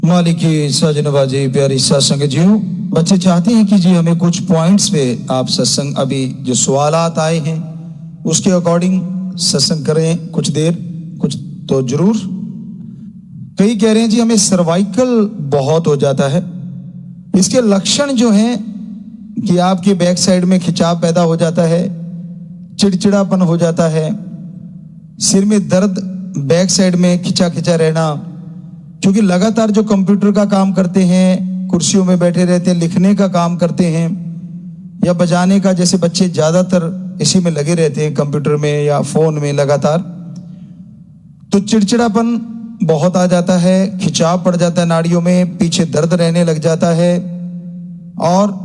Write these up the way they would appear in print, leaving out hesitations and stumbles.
मालिक की सजनबाजी प्यारी सत्संग जीव, बच्चे चाहते हैं कि जी हमें कुछ पॉइंट्स पे आप सत्संग, अभी जो सवालात आए हैं उसके अकॉर्डिंग सत्संग करें कुछ देर, कुछ तो जरूर। कई कह रहे हैं जी हमें सर्वाइकल बहुत हो जाता है। इसके लक्षण जो हैं कि आपके बैक साइड में खिंचाव पैदा हो जाता है, चिड़चिड़ापन हो जाता है, सिर में दर्द, बैक साइड में खिंचा खिंचा रहना, क्योंकि लगातार जो कंप्यूटर का काम करते हैं, कुर्सियों में बैठे रहते हैं, लिखने का काम करते हैं या बजाने का, जैसे बच्चे ज्यादातर इसी में लगे रहते हैं कंप्यूटर में या फोन में लगातार, तो चिड़चिड़ापन बहुत आ जाता है, खिंचाव पड़ जाता है नाड़ियों में, पीछे दर्द रहने लग जाता है और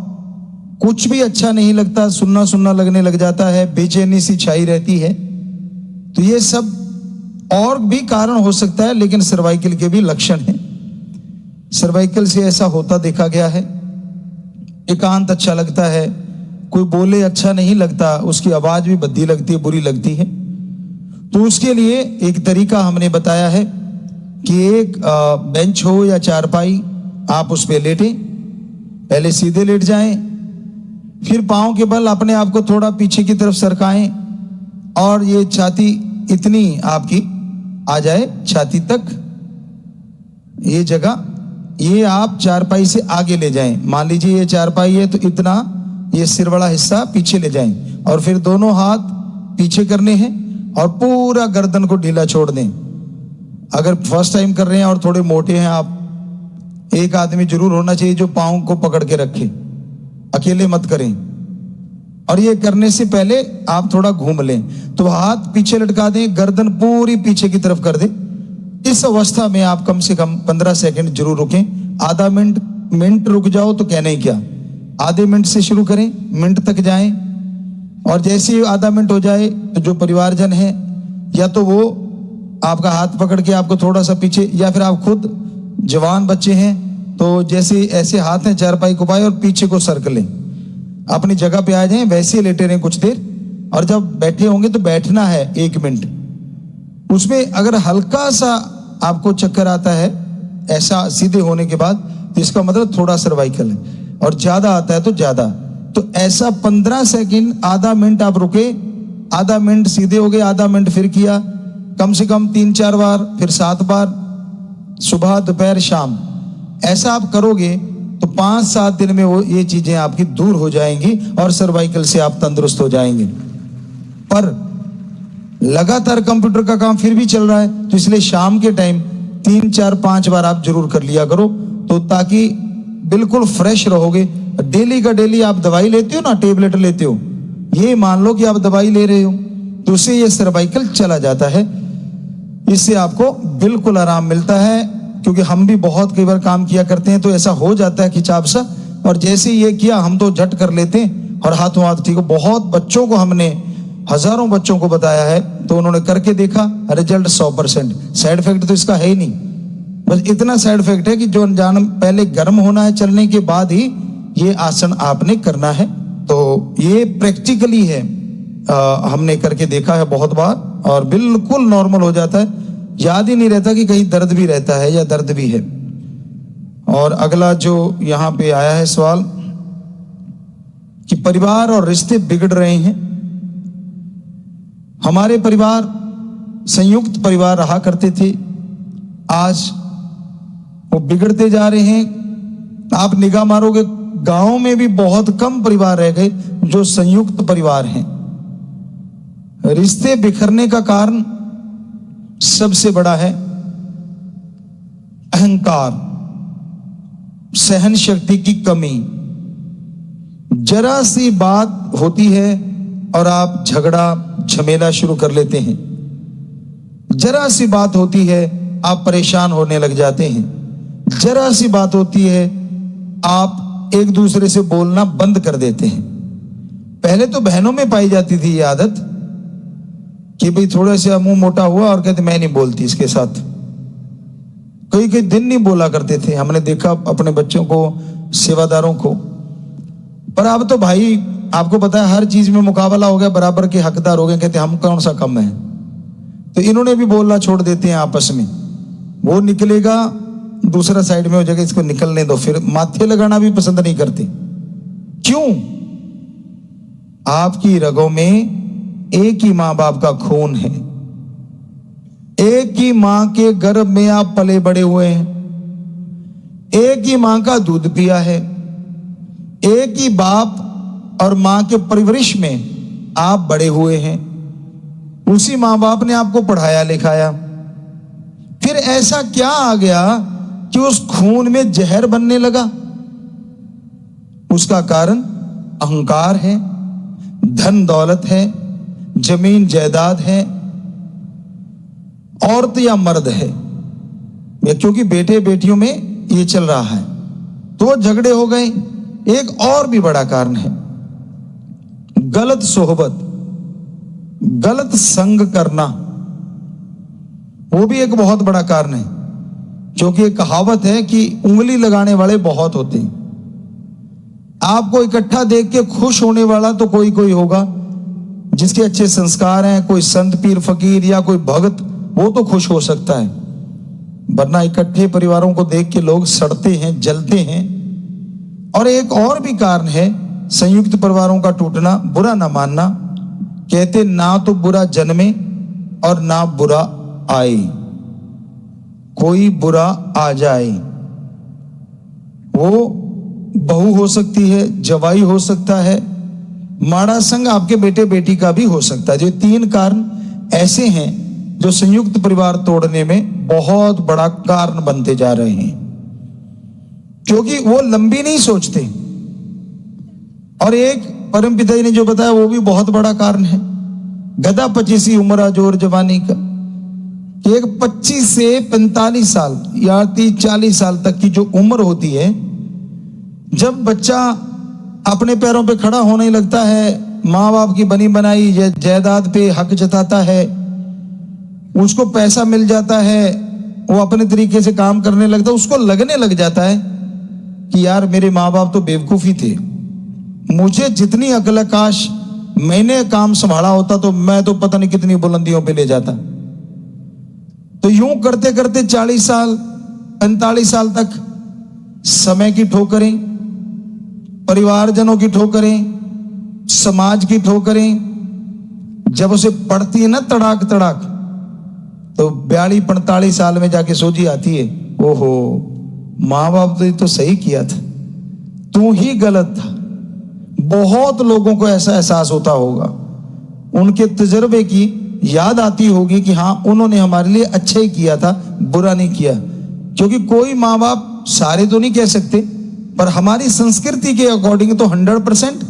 कुछ भी अच्छा नहीं लगता, सुन्ना सुन्ना लगने लग जाता है, बेचैनी सी छाई रहती है। तो ये सब और भी कारण हो सकता है, लेकिन सर्वाइकल के भी लक्षण हैं। सर्वाइकल से ऐसा होता देखा गया है, एकांत अच्छा लगता है, कोई बोले अच्छा नहीं लगता, उसकी आवाज भी भद्दी लगती है, बुरी लगती है। तो उसके लिए एक तरीका हमने बताया है कि एक बेंच हो या चारपाई, आप उस पर लेटें, पहले सीधे लेट जाएं, फिर पांव के बल अपने आप को थोड़ा पीछे की तरफ सरकाएं और ये छाती इतनी आपकी आ जाए, छाती तक ये जगह, ये आप चारपाई से आगे ले जाएं। मान लीजिए ये चारपाई है तो इतना ये सिर वाला हिस्सा पीछे ले जाएं और फिर दोनों हाथ पीछे करने हैं और पूरा गर्दन को ढीला छोड़ दें। अगर फर्स्ट टाइम कर रहे हैं और थोड़े मोटे हैं आप, एक आदमी जरूर होना चाहिए जो पाँव को पकड़ के रखे, अकेले मत करें। और ये करने से पहले आप थोड़ा घूम लें, तो हाथ पीछे लटका दें, गर्दन पूरी पीछे की तरफ कर दें। इस अवस्था में आप कम से कम 15 सेकंड जरूर रुकें। आधा मिनट रुक जाओ तो कहना ही क्या, आधे मिनट से शुरू करें, मिनट तक जाएं। और जैसे ही आधा मिनट हो जाए तो जो परिवारजन है या तो वो आपका हाथ पकड़ के आपको थोड़ा सा पीछे, या फिर आप खुद जवान बच्चे हैं तो जैसे ऐसे हाथ हैं चारपाई को पाए और पीछे को सर्कल लें, अपनी जगह पे आ जाएं, वैसे ही लेटे रहें कुछ देर। और जब बैठे होंगे तो बैठना है 1 मिनट। उसमें अगर हल्का सा आपको चक्कर आता है ऐसा सीधे होने के बाद, तो इसका मतलब थोड़ा सर्वाइकल है, और ज्यादा आता है तो ज्यादा। तो ऐसा 15 सेकंड, आधा मिनट आप रुके, आधा मिनट सीधे हो गए, आधा मिनट फिर किया, कम से कम 3-4 बार, फिर 7 बार, सुबह दोपहर शाम। ऐसा आप करोगे तो 5-7 दिन में वो ये चीजें आपकी दूर हो जाएंगी और सर्वाइकल से आप तंदुरुस्त हो जाएंगे। पर लगातार कंप्यूटर का काम फिर भी चल रहा है, तो इसलिए शाम के टाइम 3-4-5 बार आप जरूर कर लिया करो, तो ताकि बिल्कुल फ्रेश रहोगे। डेली का डेली आप दवाई लेते हो ना, टेबलेट लेते हो, ये मान लो कि आप दवाई ले रहे हो, तो उससे ये सर्वाइकल चला जाता है। इससे आपको बिल्कुल आराम मिलता है, क्योंकि हम भी बहुत कई बार काम किया करते हैं तो ऐसा हो जाता है खिंचाव सा, और जैसे ये किया हम तो झट कर लेते हैं और हाथों हाथ ठीक हो। बहुत बच्चों को हमने, हजारों बच्चों को बताया है, तो उन्होंने करके देखा, रिजल्ट 100%। साइड इफेक्ट तो इसका है ही नहीं, बस इतना साइड इफेक्ट है कि जो अनजान पहले गर्म होना है, चलने के बाद ही ये आसन आपने करना है। तो ये प्रैक्टिकली है, हमने करके देखा है बहुत बार और बिल्कुल नॉर्मल हो जाता है, याद ही नहीं रहता कि कहीं दर्द भी रहता है या दर्द भी है। और अगला जो यहां पे आया है सवाल कि परिवार और रिश्ते बिगड़ रहे हैं। हमारे परिवार संयुक्त परिवार रहा करते थे, आज वो बिगड़ते जा रहे हैं। आप निगाह मारोगे, गांव में भी बहुत कम परिवार रह गए जो संयुक्त परिवार हैं। रिश्ते बिखरने का कारण सबसे बड़ा है अहंकार, सहन शक्ति की कमी। जरा सी बात होती है और आप झगड़ा झमेला शुरू कर लेते हैं, जरा सी बात होती है आप परेशान होने लग जाते हैं, जरा सी बात होती है आप एक दूसरे से बोलना बंद कर देते हैं। पहले तो बहनों में पाई जाती थी ये आदत कि भाई थोड़ा सा मुंह मोटा हुआ और कहते मैं नहीं बोलती इसके साथ, कई कई दिन नहीं बोला करते थे, हमने देखा अपने बच्चों को, सेवादारों को। पर अब तो भाई आपको पता है हर चीज में मुकाबला हो गया, बराबर के हकदार हो गए, कहते हम कौन सा कम है। तो इन्होंने भी बोलना छोड़ देते हैं आपस में। वो निकलेगा दूसरा साइड में हो जाएगा, इसको निकलने दो। फिर माथे लगाना भी पसंद नहीं करते। क्यों? आपकी रगों में एक ही मां बाप का खून है, एक ही मां के गर्भ में आप पले बड़े हुए हैं, एक ही मां का दूध पिया है, एक ही बाप और मां के परवरिश में आप बड़े हुए हैं, उसी मां बाप ने आपको पढ़ाया लिखाया। फिर ऐसा क्या आ गया कि उस खून में जहर बनने लगा? उसका कारण अहंकार है, धन दौलत है, जमीन जायदाद है, औरत या मर्द है, क्योंकि बेटे बेटियों में ये चल रहा है तो झगड़े हो गए। एक और भी बड़ा कारण है गलत सोहबत, गलत संग करना, वो भी एक बहुत बड़ा कारण है। क्योंकि एक कहावत है कि उंगली लगाने वाले बहुत होते हैं। आपको इकट्ठा देख के खुश होने वाला तो कोई कोई होगा, जिसके अच्छे संस्कार हैं, कोई संत पीर फकीर या कोई भगत, वो तो खुश हो सकता है, वरना इकट्ठे परिवारों को देख के लोग सड़ते हैं, जलते हैं। और एक और भी कारण है संयुक्त परिवारों का टूटना, बुरा ना मानना। कहते ना तो बुरा जन्मे और ना बुरा आए, कोई बुरा आ जाए। वो बहू हो सकती है, जवाई हो सकता है, माड़ा संग आपके बेटे बेटी का भी हो सकता है। जो 3 कारण ऐसे हैं जो संयुक्त परिवार तोड़ने में बहुत बड़ा कारण बनते जा रहे हैं, क्योंकि वो लंबी नहीं सोचते। और एक परमपिता जी ने जो बताया वो भी बहुत बड़ा कारण है, गदा 25 उम्र जोर जवानी का। एक 25 से 45 साल या 30-40 साल तक की जो उम्र होती है, जब बच्चा अपने पैरों पे खड़ा होने लगता है, माँ बाप की बनी बनाई जायदाद पे हक जताता है, उसको पैसा मिल जाता है, वो अपने तरीके से काम करने लगता है, उसको लगने लग जाता है कि यार मेरे माँ बाप तो बेवकूफ ही थे, मुझे जितनी अकल काश मैंने काम संभाला होता तो मैं तो पता नहीं कितनी बुलंदियों पे ले जाता। तो यूं करते करते 40 साल 45 साल तक समय की ठोकरें, परिवारजनों की ठोकरें, समाज की ठोकरें जब उसे पड़ती है ना तड़ाक तड़ाक, तो 42-45 साल में जाके सोची आती है, ओहो माँ बाप तो सही किया था, तू ही गलत था। बहुत लोगों को ऐसा एहसास होता होगा, उनके तजर्बे की याद आती होगी कि हाँ उन्होंने हमारे लिए अच्छा ही किया था, बुरा नहीं किया। क्योंकि कोई माँ बाप, सारे तो नहीं कह सकते, पर हमारी संस्कृति के अकॉर्डिंग तो 100%,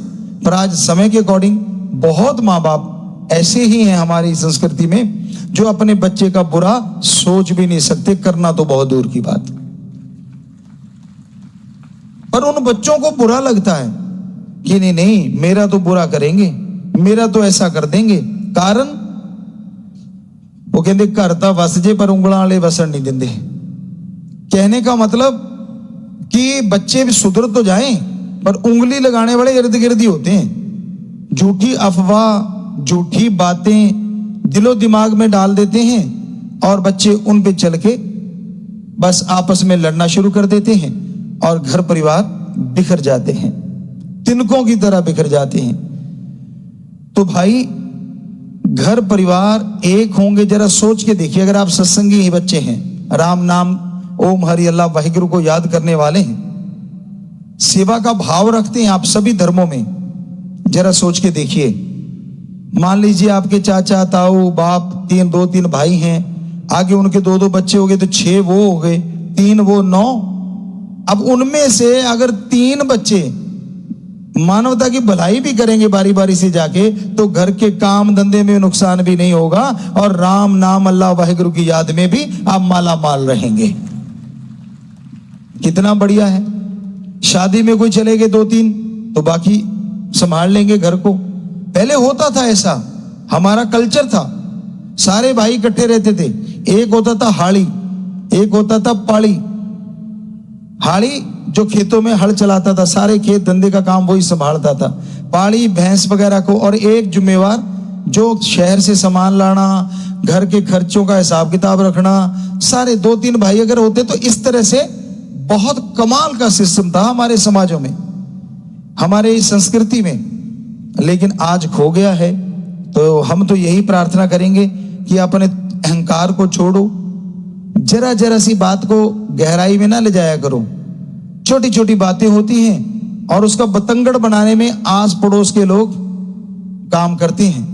पर आज समय के अकॉर्डिंग बहुत माँ बाप ऐसे ही हैं हमारी संस्कृति में जो अपने बच्चे का बुरा सोच भी नहीं सकते, करना तो बहुत दूर की बात। पर उन बच्चों को बुरा लगता है कि नहीं नहीं मेरा तो बुरा करेंगे, मेरा तो ऐसा कर देंगे। कारण वो कहते घर ता वस जे पर उंगलां वाले वसन नहीं देंगे। कहने का मतलब कि बच्चे भी सुधर तो जाएं, पर उंगली लगाने वाले इर्द गिर्द ही होते हैं। झूठी अफवाह, झूठी बातें दिलो दिमाग में डाल देते हैं और बच्चे उन पे चल के बस आपस में लड़ना शुरू कर देते हैं और घर परिवार बिखर जाते हैं, तिनकों की तरह बिखर जाते हैं। तो भाई घर परिवार एक होंगे, जरा सोच के देखिए। अगर आप सत्संगी ही बच्चे हैं, राम नाम ओम हरि अल्लाह वाहिगुरु को याद करने वाले हैं, सेवा का भाव रखते हैं आप सभी धर्मों में, जरा सोच के देखिए। मान लीजिए आपके चाचा ताऊ बाप 2-3 भाई हैं, आगे उनके 2-2 बच्चे हो गए तो 6 वो हो गए, 3 वो 9। अब उनमें से अगर 3 बच्चे मानवता की भलाई भी करेंगे बारी बारी से जाके, तो घर के काम धंधे में नुकसान भी नहीं होगा और राम नाम अल्लाह वाहिगुरु की याद में भी आप माला माल रहेंगे। कितना बढ़िया है। शादी में कोई चले गए 2-3 तो बाकी संभाल लेंगे घर को। पहले होता था ऐसा, हमारा कल्चर था, सारे भाई इकट्ठे रहते थे। एक होता था हाड़ी, एक होता था पाड़ी। हाड़ी जो खेतों में हल चलाता था, सारे खेत धंधे का काम वही संभालता था, पाड़ी भैंस वगैरह को, और एक जिम्मेवार जो शहर से सामान लाना, घर के खर्चों का हिसाब किताब रखना, सारे 2-3 भाई अगर होते तो इस तरह से बहुत कमाल का सिस्टम था हमारे समाजों में, हमारे इस संस्कृति में, लेकिन आज खो गया है। तो हम तो यही प्रार्थना करेंगे कि अपने अहंकार को छोड़ो, जरा जरा सी बात को गहराई में ना ले जाया करो। छोटी छोटी बातें होती हैं और उसका बतंगड़ बनाने में आस पड़ोस के लोग काम करते हैं।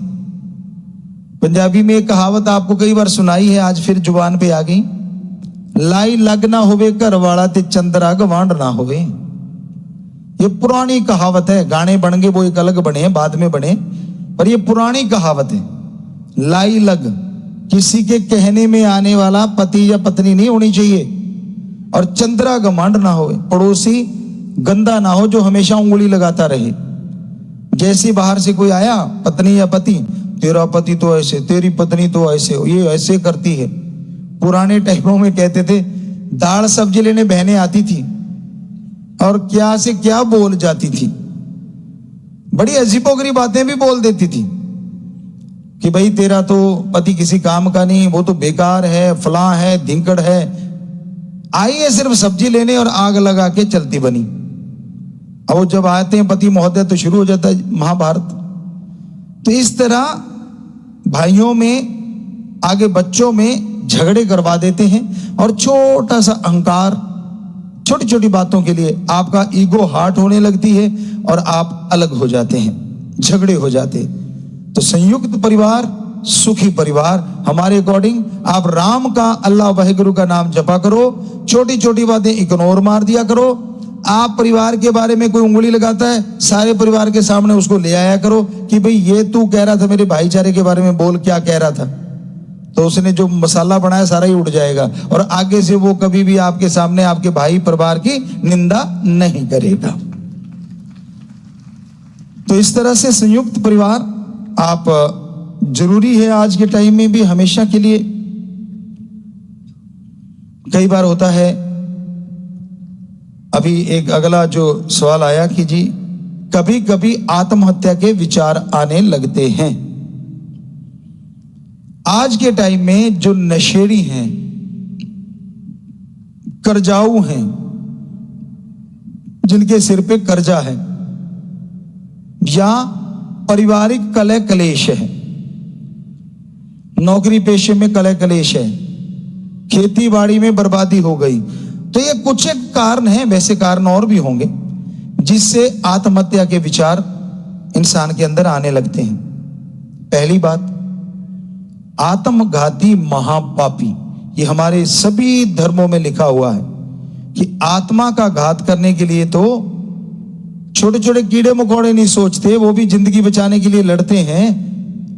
पंजाबी में एक कहावत आपको कई बार सुनाई है, आज फिर जुबान पे आ गई, लाई लग ना होवे घर वाला ते चंद्रा गवांड ना होवे। ये पुरानी कहावत है, गाने बन गए वो एक अलग बने, बाद में बने, पर ये पुरानी कहावत है। लाई लग किसी के कहने में आने वाला पति या पत्नी नहीं होनी चाहिए, और चंद्रा घमंड ना हो, पड़ोसी गंदा ना हो जो हमेशा उंगली लगाता रहे। जैसे बाहर से कोई आया, पत्नी या पति, तेरा पति तो ऐसे, तेरी पत्नी तो ऐसे, ये ऐसे करती है। पुराने टाइमों में कहते थे दाल सब्जी लेने बहनें आती थी और क्या से क्या बोल जाती थी, बड़ी अजीबोगरी बातें भी बोल देती थी कि भाई तेरा तो पति किसी काम का नहीं, वो तो बेकार है, फलां है, धिंकड़ है। आई है सिर्फ सब्जी लेने और आग लगा के चलती बनी। अब वो जब आते हैं पति महोदय तो शुरू हो जाता है महाभारत। तो इस तरह भाइयों में, आगे बच्चों में झगड़े करवा देते हैं, और छोटा सा अहंकार, छोटी छोटी बातों के लिए आपका ईगो हार्ट होने लगती है और आप अलग हो जाते हैं, झगड़े हो जाते हैं। तो संयुक्त परिवार सुखी परिवार। हमारे अकॉर्डिंग आप राम का, अल्लाह वाहिगुरु का नाम जपा करो, छोटी छोटी बातें इग्नोर मार दिया करो। आप परिवार के बारे में कोई उंगली लगाता है, सारे परिवार के सामने उसको ले आया करो कि भाई ये तू कह रहा था मेरे भाईचारे के बारे में, बोल क्या कह रहा था। तो उसने जो मसाला बनाया सारा ही उड़ जाएगा, और आगे से वो कभी भी आपके सामने आपके भाई परिवार की निंदा नहीं करेगा। तो इस तरह से संयुक्त परिवार आप जरूरी है आज के टाइम में भी, हमेशा के लिए। कई बार होता है, अभी एक अगला जो सवाल आया कि जी कभी कभी आत्महत्या के विचार आने लगते हैं। आज के टाइम में जो नशेड़ी हैं, कर्जाऊ हैं, जिनके सिर पे कर्जा है, या पारिवारिक कलह कलेश है, नौकरी पेशे में कलह कलेश है, खेती बाड़ी में बर्बादी हो गई, तो ये कुछ एक कारण है, वैसे कारण और भी होंगे जिससे आत्महत्या के विचार इंसान के अंदर आने लगते हैं। पहली बात, आत्मघाती महापापी, ये हमारे सभी धर्मों में लिखा हुआ है कि आत्मा का घात करने के लिए तो छोटे छोटे कीड़े मकोड़े नहीं सोचते, वो भी जिंदगी बचाने के लिए लड़ते हैं।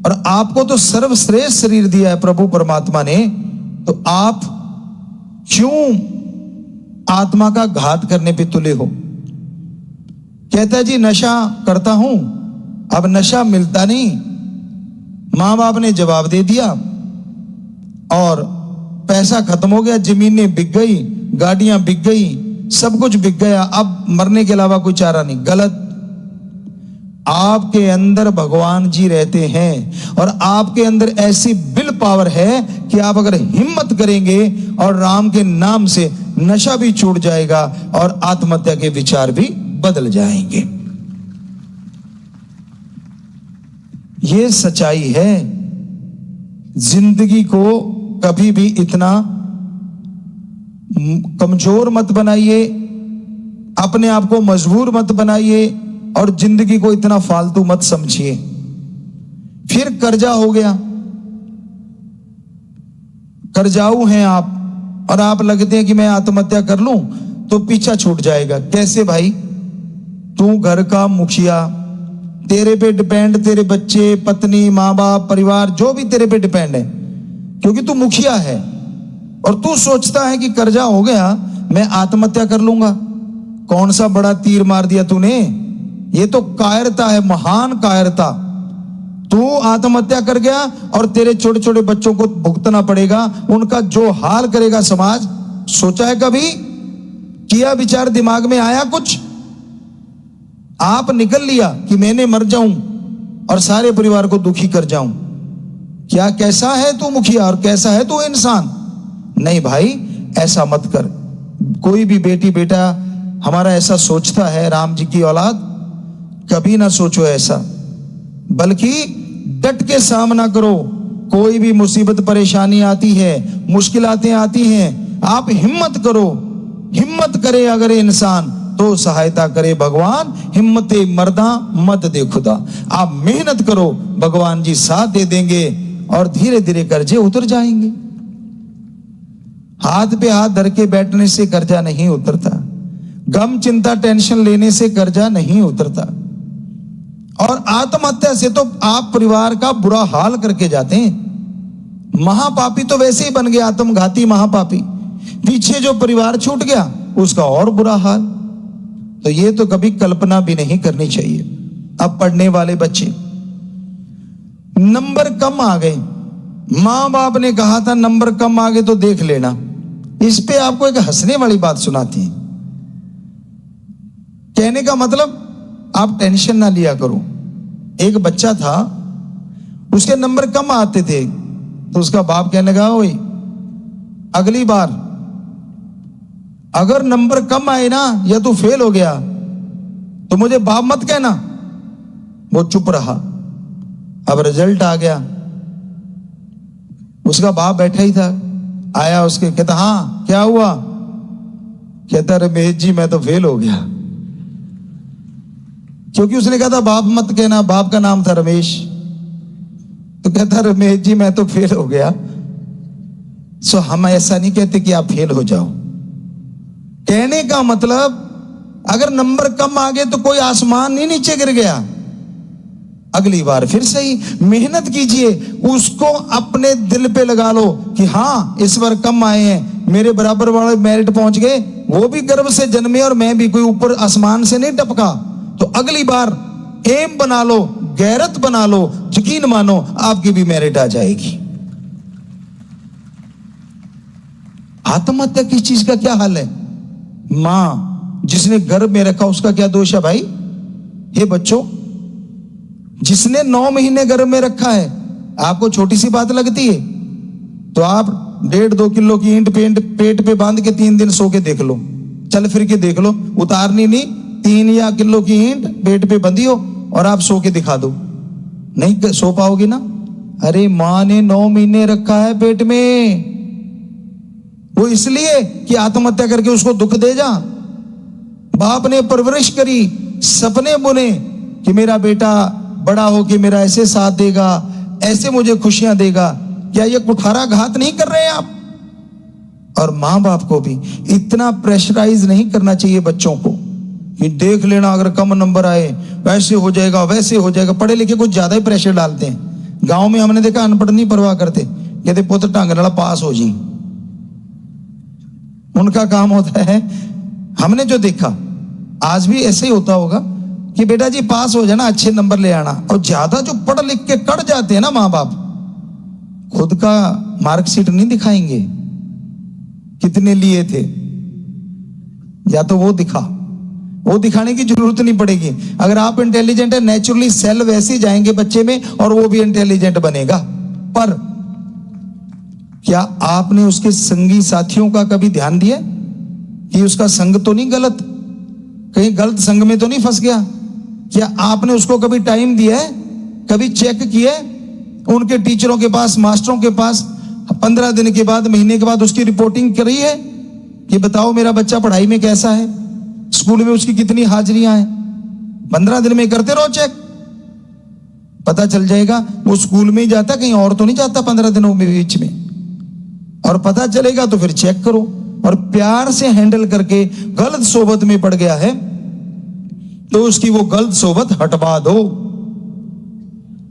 और आपको तो सर्वश्रेष्ठ शरीर दिया है प्रभु परमात्मा ने, तो आप क्यों आत्मा का घात करने पे तुले हो। कहता है जी नशा करता हूं, अब नशा मिलता नहीं, मां बाप ने जवाब दे दिया और पैसा खत्म हो गया, जमीनें बिक गई, गाड़ियां बिक गई, सब कुछ बिक गया, अब मरने के अलावा कोई चारा नहीं। गलत। आपके अंदर भगवान जी रहते हैं और आपके अंदर ऐसी विल पावर है कि आप अगर हिम्मत करेंगे और राम के नाम से, नशा भी छूट जाएगा और आत्महत्या के विचार भी बदल जाएंगे। ये सच्चाई है। जिंदगी को कभी भी इतना कमजोर मत बनाइए, अपने आप को मजबूर मत बनाइए और जिंदगी को इतना फालतू मत समझिए। फिर कर्जा हो गया, कर्जाऊ हैं आप और आप लगते हैं कि मैं आत्महत्या कर लूं तो पीछा छूट जाएगा। कैसे भाई? तू घर का मुखिया, तेरे पे डिपेंड तेरे बच्चे, पत्नी, माँ बाप, परिवार, जो भी तेरे पे डिपेंड है, क्योंकि तू मुखिया है। और तू सोचता है कि कर्जा हो गया मैं आत्महत्या कर लूंगा। कौन सा बड़ा तीर मार दिया तूने? ये तो कायरता है, महान कायरता। तू आत्महत्या कर गया और तेरे छोटे छोटे बच्चों को भुगतना पड़ेगा, उनका जो हाल करेगा समाज। सोचा है कभी? किया विचार? दिमाग में आया कुछ? आप निकल लिया कि मैंने मर जाऊं और सारे परिवार को दुखी कर जाऊं। क्या कैसा है तू मुखिया और कैसा है तू इंसान? नहीं भाई, ऐसा मत कर। कोई भी बेटी बेटा हमारा ऐसा सोचता है, राम जी की औलाद, कभी ना सोचो ऐसा, बल्कि डट के सामना करो। कोई भी मुसीबत परेशानी आती है, मुश्किलातें आती हैं, आप हिम्मत करो। हिम्मत करे अगर इंसान तो सहायता करे भगवान, हिम्मते मर्दा मत दे खुदा। आप मेहनत करो, भगवान जी साथ दे देंगे और धीरे धीरे कर्जे उतर जाएंगे। हाथ पे हाथ धर के बैठने से कर्जा नहीं उतरता, गम चिंता टेंशन लेने से कर्जा नहीं उतरता, और आत्महत्या से तो आप परिवार का बुरा हाल करके जाते हैं। महापापी तो वैसे ही बन गया, आत्मघाती महापापी। पीछे जो परिवार छूट गया उसका और बुरा हाल। तो ये तो कभी कल्पना भी नहीं करनी चाहिए। अब पढ़ने वाले बच्चे, नंबर कम आ गए, मां बाप ने कहा था नंबर कम आ गए तो देख लेना। इस पे आपको एक हंसने वाली बात सुनाती है। कहने का मतलब आप टेंशन ना लिया करो। एक बच्चा था, उसके नंबर कम आते थे, तो उसका बाप कहने लगा, ओए अगली बार अगर नंबर कम आए ना या तू फेल हो गया तो मुझे बाप मत कहना। वो चुप रहा। अब रिजल्ट आ गया, उसका बाप बैठा ही था, आया उसके, कहता हाँ क्या हुआ? कहता रमेश जी मैं तो फेल हो गया। क्योंकि उसने कहा था बाप मत कहना, बाप का नाम था रमेश। तो कहता रमेश जी मैं तो फेल हो गया। सो हम ऐसा नहीं कहते कि आप फेल हो जाओ। कहने का मतलब अगर नंबर कम आ गए तो कोई आसमान नहीं नीचे गिर गया। अगली बार फिर सही मेहनत कीजिए, उसको अपने दिल पे लगा लो कि हाँ इस बार कम आए हैं, मेरे बराबर वाले मेरिट पहुंच गए, वो भी गर्भ से जन्मे और मैं भी कोई ऊपर आसमान से नहीं टपका। तो अगली बार एम बना लो, गैरत बना लो, यकीन मानो आपकी भी मेरिट आ जाएगी। आत्महत्या किस चीज का क्या हाल है? मां जिसने गर्भ में रखा उसका क्या दोष है भाई? हे बच्चों, जिसने 9 महीने गर्भ में रखा है, आपको छोटी सी बात लगती है? तो आप 1.5-2 किलो की ईंट पेट पे बांध के 3 दिन सो के देख लो, चल फिर के देख लो, उतारनी नहीं, 3 या किलो की ईंट पेट पे बंधी हो और आप सो के दिखा दो, नहीं सो पाओगे ना। अरे मां ने 9 महीने रखा है पेट में, वो इसलिए कि आत्महत्या करके उसको दुख दे जा। बाप ने परवरिश करी, सपने बुने कि मेरा बेटा बड़ा हो के मेरा ऐसे साथ देगा, ऐसे मुझे खुशियां देगा। क्या ये कुठाराघात नहीं कर रहे आप? और मां बाप को भी इतना प्रेशराइज नहीं करना चाहिए बच्चों को कि देख लेना अगर कम नंबर आए वैसे हो जाएगा वैसे हो जाएगा। पढ़े लिखे कुछ ज्यादा ही प्रेशर डालते हैं। गांव में हमने देखा अनपढ़ नहीं परवाह करते, कहते पुत्र ढंग नाल पास हो जी, उनका काम होता है। हमने जो देखा आज भी ऐसे ही होता होगा कि बेटा जी पास हो जाना, अच्छे नंबर ले आना। और ज्यादा जो पढ़ लिख के कट जाते हैं ना मां बाप, खुद का मार्कशीट नहीं दिखाएंगे कितने लिए थे, या तो वो दिखाने की जरूरत नहीं पड़ेगी। अगर आप इंटेलिजेंट है, नेचुरली सेल वैसे जाएंगे बच्चे में और वो भी इंटेलिजेंट बनेगा। पर क्या आपने उसके संगी साथियों का कभी ध्यान दिया कि उसका संग तो नहीं गलत, कहीं गलत संग में तो नहीं फंस गया? क्या आपने उसको कभी टाइम दिया है, कभी चेक किया है उनके टीचरों के पास, मास्टरों के पास 15 दिन के बाद, महीने के बाद उसकी रिपोर्टिंग करी है कि बताओ मेरा बच्चा पढ़ाई में कैसा है, स्कूल में उसकी कितनी हाजिरियां हैं? 15 दिन में करते रहो चेक, पता चल जाएगा वो स्कूल में ही जाता, कहीं और तो नहीं जाता 15 दिनों में बीच में। और पता चलेगा तो फिर चेक करो, और प्यार से हैंडल करके गलत सोबत में पड़ गया है तो उसकी वो गलत सोबत हटवा दो।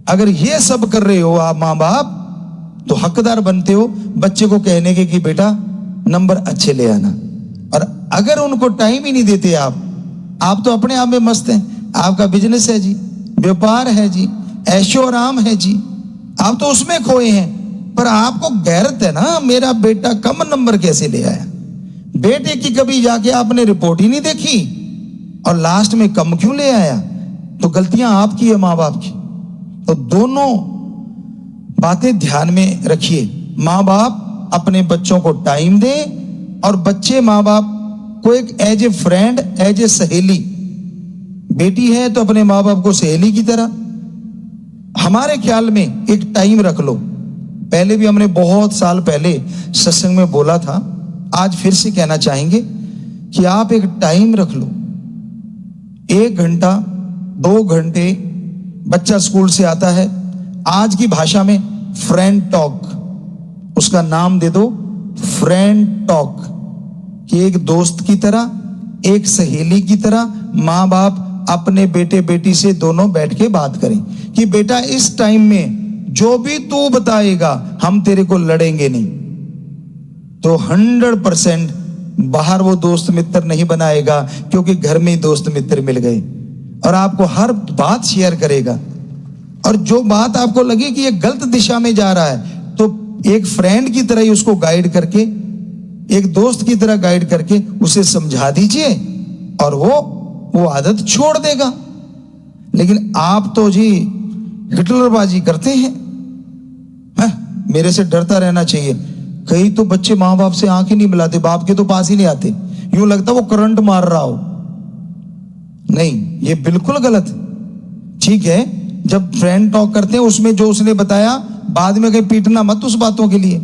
अगर ये सब कर रहे हो आप मां बाप, तो हकदार बनते हो बच्चे को कहने के कि बेटा नंबर अच्छे ले आना। और अगर उनको टाइम ही नहीं देते आप तो अपने आप में मस्त हैं, आपका बिजनेस है जी, व्यापार है जी, ऐशो आराम है जी, आप तो उसमें खोए हैं। पर आपको गैरत है ना, मेरा बेटा कम नंबर कैसे ले आया? बेटे की कभी जाके आपने रिपोर्ट ही नहीं देखी और लास्ट में कम क्यों ले आया? तो गलतियां आपकी है, मां बाप की। तो दोनों बातें ध्यान में रखिए। मां बाप अपने बच्चों को टाइम दें और बच्चे माँ बाप को एक as a friend, as a सहेली, बेटी है तो अपने माँ बाप को सहेली की तरह, हमारे ख्याल में एक टाइम रख लो। पहले भी हमने बहुत साल पहले सत्संग में बोला था, आज फिर से कहना चाहेंगे कि आप एक टाइम रख लो, 1 घंटा 2 घंटे। बच्चा स्कूल से आता है, आज की भाषा में फ्रेंड टॉक, उसका नाम दे दो फ्रेंड टॉक, कि एक दोस्त की तरह, एक सहेली की तरह माँ बाप अपने बेटे बेटी से दोनों बैठ के बात करें कि बेटा इस टाइम में जो भी तू बताएगा हम तेरे को लड़ेंगे नहीं। तो 100% बाहर वो दोस्त मित्र नहीं बनाएगा, क्योंकि घर में ही दोस्त मित्र मिल गए और आपको हर बात शेयर करेगा। और जो बात आपको लगे कि ये गलत दिशा में जा रहा है, तो एक फ्रेंड की तरह ही उसको गाइड करके, एक दोस्त की तरह गाइड करके उसे समझा दीजिए और वो आदत छोड़ देगा। लेकिन आप तो जी हिटलरबाजी करते हैं, मेरे से डरता रहना चाहिए। कई तो बच्चे माँ बाप से आंखें नहीं मिलाते, बाप के तो पास ही नहीं आते, यूं लगता वो करंट मार रहा हो। नहीं, ये बिल्कुल गलत है। ठीक है, जब फ्रेंड टॉक करते हैं उसमें जो उसने बताया, बाद में कहीं पीटना मत उस बातों के लिए,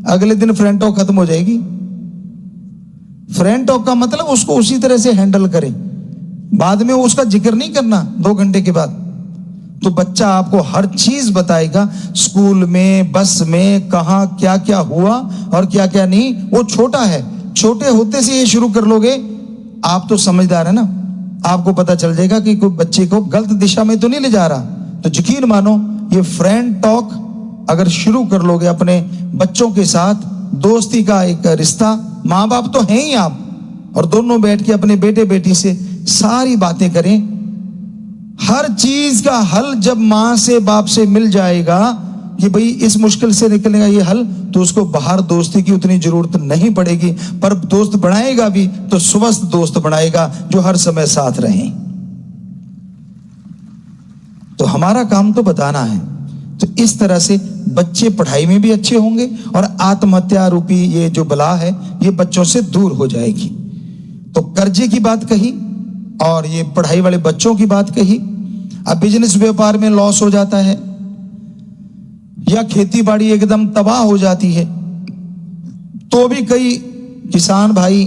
अगले दिन फ्रेंड टॉक खत्म हो जाएगी। फ्रेंड टॉक का मतलब उसको उसी तरह से हैंडल करें, बाद में उसका जिक्र नहीं करना 2 घंटे के बाद। तो बच्चा आपको हर चीज बताएगा, स्कूल में, बस में, कहां क्या क्या हुआ और क्या क्या नहीं। वो छोटा है, छोटे होते से ये शुरू कर लोगे, आप तो समझदार है ना, आपको पता चल जाएगा कि कोई बच्चे को गलत दिशा में तो नहीं ले जा रहा। तो यकीन मानो, ये फ्रेंड टॉक अगर शुरू कर लोगे अपने बच्चों के साथ, दोस्ती का एक रिश्ता, माँ बाप तो हैं ही आप, और दोनों बैठ के अपने बेटे बेटी से सारी बातें करें। हर चीज का हल जब माँ से बाप से मिल जाएगा कि भाई इस मुश्किल से निकलेगा ये हल, तो उसको बाहर दोस्ती की उतनी जरूरत नहीं पड़ेगी। पर दोस्त बनाएगा भी तो स्वस्थ दोस्त बनाएगा जो हर समय साथ रहें। तो हमारा काम तो बताना है। तो इस तरह से बच्चे पढ़ाई में भी अच्छे होंगे और आत्महत्या रूपी ये जो बला है ये बच्चों से दूर हो जाएगी। तो कर्जे की बात कही और ये पढ़ाई वाले बच्चों की बात कही। अब बिजनेस व्यापार में लॉस हो जाता है या खेती बाड़ी एकदम तबाह हो जाती है, तो भी कई किसान भाई,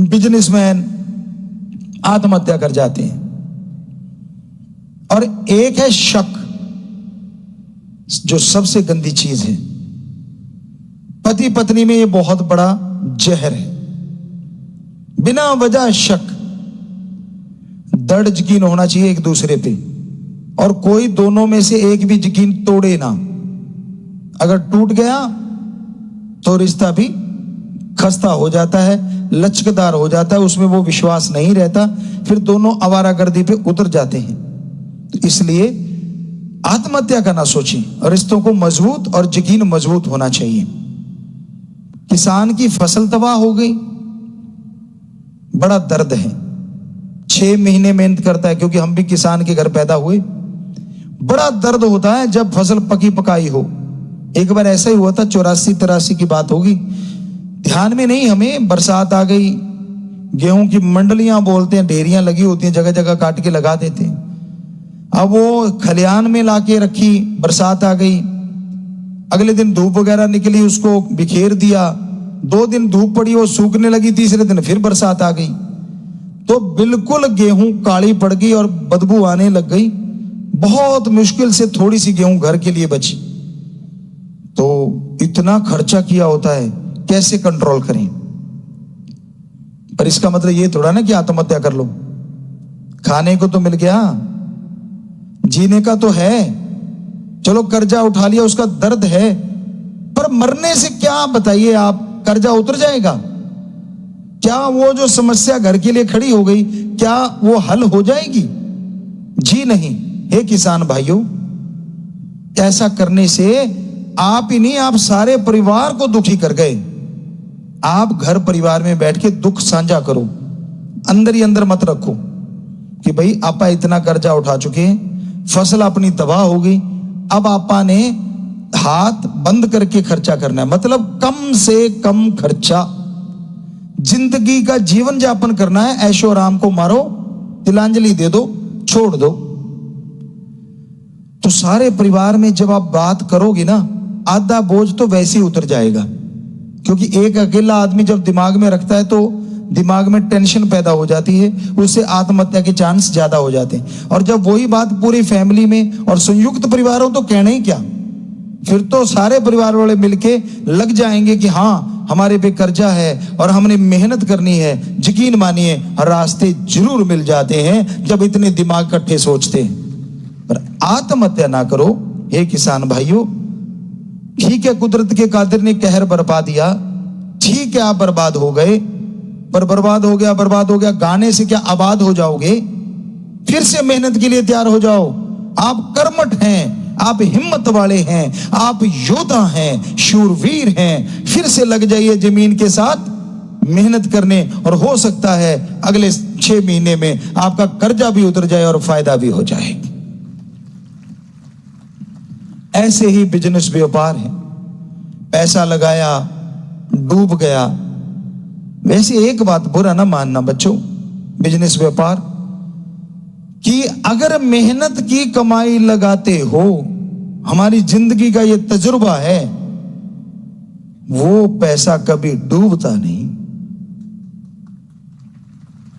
बिजनेसमैन आत्महत्या कर जाते हैं। और एक है शक, जो सबसे गंदी चीज है। पति पत्नी में ये बहुत बड़ा जहर है, बिना वजह शक। दृढ़ यकीन होना चाहिए एक दूसरे पे, और कोई दोनों में से एक भी यकीन तोड़े ना। अगर टूट गया तो रिश्ता भी खस्ता हो जाता है, लचकदार हो जाता है, उसमें वो विश्वास नहीं रहता, फिर दोनों आवारागर्दी पे उतर जाते हैं। तो इसलिए आत्महत्या का ना सोचें, रिश्तों को मजबूत और यकीन मजबूत होना चाहिए। किसान की फसल तबाह हो गई, बड़ा दर्द है। 6 महीने मेहनत करता है, क्योंकि हम भी किसान के घर पैदा हुए। बड़ा दर्द होता है जब फसल पकी पकाई हो। एक बार ऐसा ही हुआ था, 84-83 की बात होगी, ध्यान में नहीं हमें, बरसात आ गई, गेहूं की मंडलियां बोलते हैं, ढेरियां लगी होती हैं, जगह जगह काट के लगा देते हैं। अब वो खलियान में लाके रखी, बरसात आ गई, अगले दिन धूप वगैरह निकली, उसको बिखेर दिया, 2 दिन धूप पड़ी, वो सूखने लगी, तीसरे दिन फिर बरसात आ गई, तो बिल्कुल गेहूं काली पड़ गई और बदबू आने लग गई। बहुत मुश्किल से थोड़ी सी गेहूं घर के लिए बची। तो इतना खर्चा किया होता है, कैसे कंट्रोल करें? पर इसका मतलब ये थोड़ा ना कि आत्महत्या कर लो। खाने को तो मिल गया, जीने का तो है, चलो कर्जा उठा लिया, उसका दर्द है, पर मरने से क्या बताइए आप, कर्जा उतर जाएगा क्या? वो जो समस्या घर के लिए खड़ी हो गई, क्या वो हल हो जाएगी? जी नहीं। हे किसान भाइयों, ऐसा करने से आप ही नहीं, आप सारे परिवार को दुखी कर गए। आप घर परिवार में बैठ के दुख साझा करो, अंदर ही अंदर मत रखो कि भाई आपा इतना कर्जा उठा चुके हैं, फसल अपनी तबाह हो गई, अब आपा ने हाथ बंद करके खर्चा करना है, मतलब कम से कम खर्चा, जिंदगी का जीवन यापन करना है। ऐशो आराम को मारो, तिलांजलि दे दो, छोड़ दो। तो सारे परिवार में जब आप बात करोगे ना, आधा बोझ तो वैसे ही उतर जाएगा, क्योंकि एक अकेला आदमी जब दिमाग में रखता है तो दिमाग में टेंशन पैदा हो जाती है, उससे आत्महत्या के चांस ज्यादा हो जाते हैं। और जब वही बात पूरी फैमिली में और संयुक्त परिवार हो तो कहना ही क्या, फिर तो सारे परिवार वाले मिलके लग जाएंगे कि हाँ हमारे पे कर्जा है और हमने मेहनत करनी है। यकीन मानिए रास्ते जरूर मिल जाते हैं जब इतने दिमाग इकट्ठे सोचते हैं। पर आत्महत्या ना करो हे किसान भाइयों। ठीक है, कुदरत के कादिर ने कहर बरपा दिया, ठीक है आप बर्बाद हो गए, पर बर्बाद हो गया गाने से क्या आबाद हो जाओगे? फिर से मेहनत के लिए तैयार हो जाओ। आप कर्मठ हैं, आप हिम्मत वाले हैं, आप योद्धा हैं, शूरवीर हैं। फिर से लग जाइए जमीन के साथ मेहनत करने, और हो सकता है अगले 6 महीने में आपका कर्जा भी उतर जाए और फायदा भी हो जाए। ऐसे ही बिजनेस व्यापार है, पैसा लगाया डूब गया। वैसे एक बात बुरा ना मानना बच्चों, बिजनेस व्यापार कि अगर मेहनत की कमाई लगाते हो, हमारी जिंदगी का ये तजुर्बा है, वो पैसा कभी डूबता नहीं।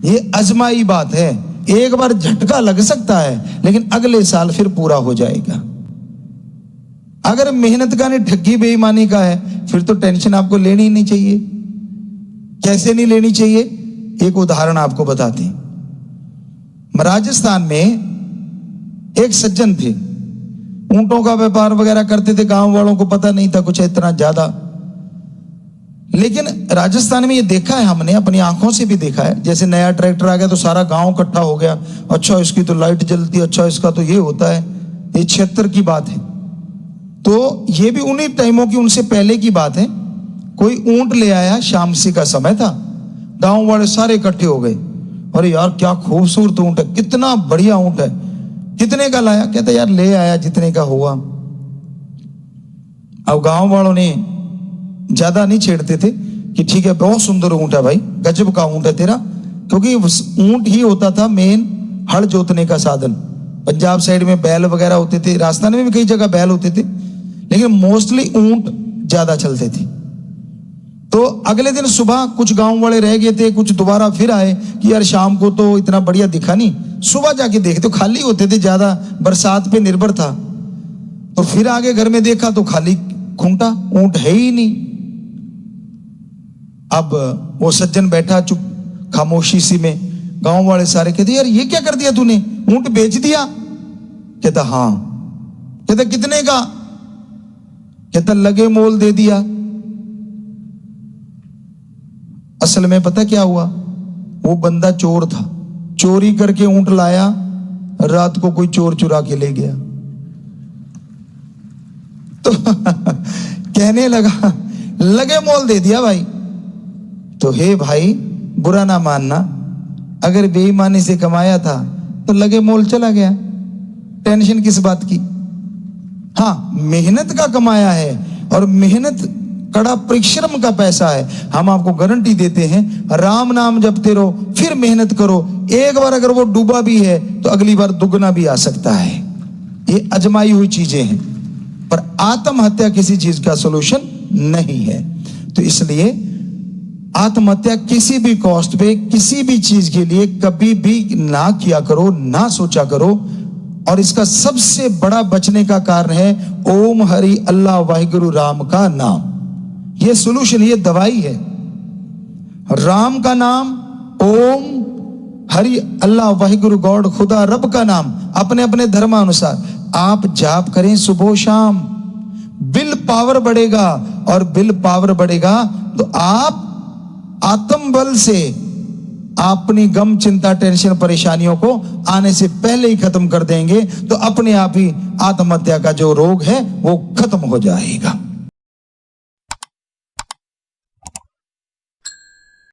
ये अजमाई बात है, एक बार झटका लग सकता है लेकिन अगले साल फिर पूरा हो जाएगा। अगर मेहनत का नहीं ठगी बेईमानी का है, फिर तो टेंशन आपको लेनी ही नहीं चाहिए। कैसे नहीं लेनी चाहिए? एक उदाहरण आपको बताते हैं। राजस्थान में एक सज्जन थे, ऊंटों का व्यापार वगैरह करते थे। गांव वालों को पता नहीं था कुछ इतना ज्यादा, लेकिन राजस्थान में ये देखा है हमने, अपनी आंखों से भी देखा है। जैसे नया ट्रैक्टर आ गया तो सारा गांव इकट्ठा हो गया, अच्छा इसकी तो लाइट जलती, अच्छा इसका तो ये होता है। ये 76 की बात है। तो ये भी उन्हीं टाइमों की, उनसे पहले की बात है। कोई ऊंट ले आया, शाम सी का समय था, गांव वाले सारे इकट्ठे हो गए। अरे यार क्या खूबसूरत ऊंट है, कितना बढ़िया ऊंट है, कितने का लाया? कहता यार ले आया जितने का हुआ। अब गांव वालों ने ज्यादा नहीं छेड़ते थे कि ठीक है बहुत सुंदर ऊंट है भाई, गजब का ऊंट है तेरा, क्योंकि ऊंट ही होता था मेन हल जोतने का साधन। पंजाब साइड में बैल वगैरह होते थे, राजस्थान में भी कई जगह बैल होते थे, लेकिन मोस्टली ऊंट ज्यादा चलते थे। तो अगले दिन सुबह कुछ गांव वाले रह गए थे, कुछ दोबारा फिर आए कि यार शाम को तो इतना बढ़िया दिखा नहीं। सुबह जाके देखते तो खाली होते थे, ज्यादा बरसात पे निर्भर था। तो फिर आगे घर में देखा तो खाली खूंटा, ऊंट है ही नहीं। अब वो सज्जन बैठा चुप खामोशी सी में, गांव वाले सारे कहते यार ये क्या कर दिया तूने, ऊंट बेच दिया? कहता हाँ। कहता कितने का? कहता लगे मोल दे दिया। असल में पता क्या हुआ, वो बंदा चोर था, चोरी करके ऊंट लाया, रात को कोई चोर चुरा के ले गया। तो कहने लगा लगे मोल दे दिया भाई। तो हे भाई बुरा ना मानना, अगर बेईमानी से कमाया था तो लगे मोल चला गया, टेंशन किस बात की? हाँ मेहनत का कमाया है, और मेहनत कड़ा परिश्रम का पैसा है। हम आपको गारंटी देते हैं, राम नाम जपते रहो, फिर मेहनत करो। एक बार अगर वो डूबा भी है तो अगली बार दुगना भी आ सकता है। ये अजमाई हुई चीजें हैं। पर आत्महत्या किसी चीज का सॉल्यूशन नहीं है। तो इसलिए आत्महत्या किसी भी कॉस्ट पे, किसी भी चीज के लिए कभी भी ना किया करो, ना सोचा करो। और इसका सबसे बड़ा बचने का कारण है ओम हरि अल्लाह वाहिगुरु राम का नाम। ये सॉल्यूशन, ये दवाई है। राम का नाम, ओम हरि अल्लाह वाहिगुरु गॉड खुदा रब का नाम अपने अपने धर्मानुसार आप जाप करें सुबह शाम। विल पावर बढ़ेगा, और विल पावर बढ़ेगा तो आप आत्मबल से अपनी गम चिंता टेंशन परेशानियों को आने से पहले ही खत्म कर देंगे। तो अपने आप ही आत्महत्या का जो रोग है वो खत्म हो जाएगा।